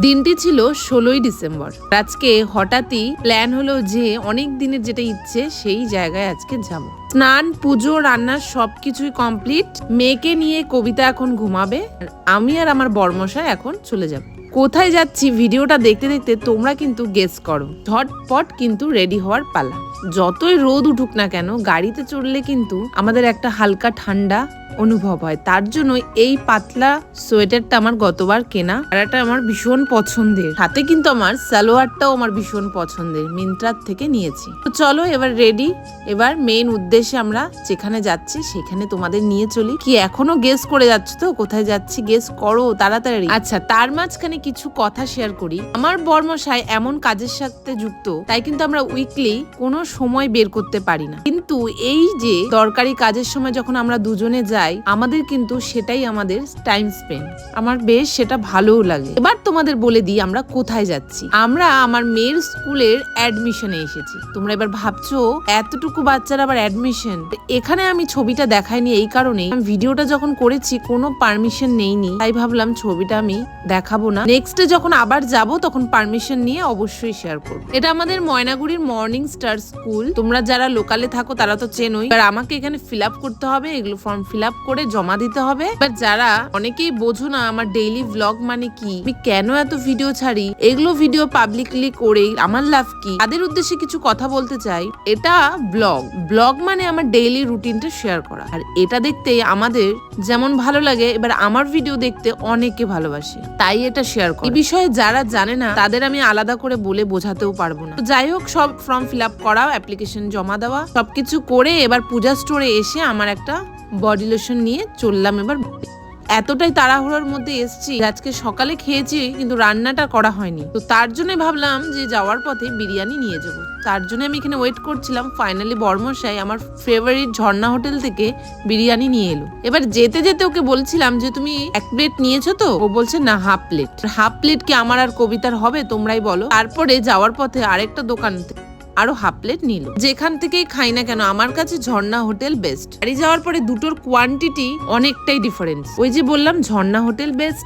দিনটি ছিল 16ই ডিসেম্বর। আজকে হঠাৎই প্ল্যান হলো যে অনেক দিনের যেটা ইচ্ছে সেই জায়গায় আজকে যাব। স্নান, পুজো, রান্না সবকিছুই কমপ্লিট। মেয়েকে নিয়ে কবিতা এখন ঘুমাবে, আমি আর আমার বরমশাই এখন চলে যাব। কোথায় যাচ্ছি ভিডিওটা দেখতে দেখতে তোমরা কিন্তু গেস করো। ঝটপট কিন্তু রেডি হওয়ার পালা। যতই রোদ উঠুক না কেন গাড়িতে চড়লে কিন্তু আমাদের একটা হালকা ঠান্ডা অনুভব হয়। তার জন্য এই পাতলা সোয়েটারটা আমার গতবার কেনা, আর এটা আমার ভীষণ পছন্দের। সাথে কিন্তু আমার সালোয়ারটাও আমার ভীষণ পছন্দের, মিন্ত্রার থেকে নিয়েছি। তো চলো এবার রেডি। এবার মেইন উদ্দেশ্যে আমরা যেখানে যাচ্ছি সেখানে তোমাদের নিয়ে চলি। কি এখনো গেস করে যাচ্ছ তো কোথায় যাচ্ছি? গেস করো তাড়াতাড়ি। আচ্ছা, তার মাঝখানে কিছু কথা শেয়ার করি। আমার বরমশাই এমন কাজের সাথে যুক্ত, তাই কিন্তু আমরা উইকলি কোনো সময় বের করতে পারি না। কিন্তু এই যে দরকারি কাজের সময় যখন আমরা দুজনে যাই, আমাদের কিন্তু সেটাই আমাদের টাইম স্পেন্ড। আমার বেশ সেটা ভালোও লাগে। এবার তোমাদের বলে দিই আমরা কোথায় যাচ্ছি। আমরা আমার মেয়ের স্কুলের অ্যাডমিশনে এসেছি। তোমরা এবার ভাবছো এতটুকু বাচ্চার আবার অ্যাডমিশন? এখানে আমি ছবিটা দেখাইনি এই কারণে, ভিডিওটা যখন করেছি কোনো পারমিশন নেইনি, তাই ভাবলাম ছবিটা আমি দেখাবো না। নেক্সটে যখন আবার যাব তখন পারমিশন নিয়ে অবশ্যই শেয়ার করবো। এটা আমাদের ময়নাগুড়ির মর্নিং স্টার স্কুল। তোমরা যারা লোকালে থাকো তারা তো চেনোই। এবার আমাকে এখানে ফিল আপ করতে হবে, এগুলো ফর্ম ফিল আপ করে জমা দিতে হবে। এবার যারা অনেকেই বোঝো না আমার ডেইলি ভ্লগ মানে কি, আমি কেন এত ভিডিও ছাড়ি, এগুলো ভিডিও পাবলিকলি করে আমার লাভ কি, তাদের উদ্দেশ্যে কিছু কথা বলতে চাই। এটা ব্লগ মানে আমার ডেইলি রুটিনটা শেয়ার করা। আর এটা দেখতে আমাদের যেমন ভালো লাগে, এবার আমার ভিডিও দেখতে অনেকে ভালোবাসে, তাই এটা শেয়ার করা। এই বিষয়ে যারা জানে না তাদের আমি আলাদা করে বলে বোঝাতেও পারবো না। যাই হোক, সব ফর্ম ফিল আপ করা, অ্যাপ্লিকেশন জমা দেওয়া সবকিছু করে এবার পূজা স্টোরে এসে আমার একটা বডি লোশন নিয়ে চললাম। এবার এতটাই তাড়াহুড়োর মধ্যে এসছি, আজকে সকালে খেয়েছি কিন্তু রান্নাটা করা হয়নি। তো তার জন্য ভাবলাম যে যাওয়ার পথে বিরিয়ানি নিয়ে যাব। তার জন্য আমি এখানে ওয়েট করছিলাম। ফাইনালি বর্মশাই আমার ফেভারিট ঝর্ণা হোটেল থেকে বিরিয়ানি নিয়ে এলো। এবার যেতে যেতে ওকে বলছিলাম যে তুমি 1 প্লেট নিয়েছো তো? ও বলছে না, হাফ প্লেট কি আমার আর কবিতার হবে? তোমরাই বলো। তারপরে যাওয়ার পথে আরেকটা দোকান আরো হাফ প্লেট নিল। যেখান থেকেই খাই না কেন আমার কাছে ঝর্ণা হোটেল বেস্ট। বাড়ি যাওয়ার পরে দুটোর কোয়ান্টিটি অনেকটাই ডিফারেন্স। ওই যে বললাম ঝর্ণা হোটেল বেস্ট।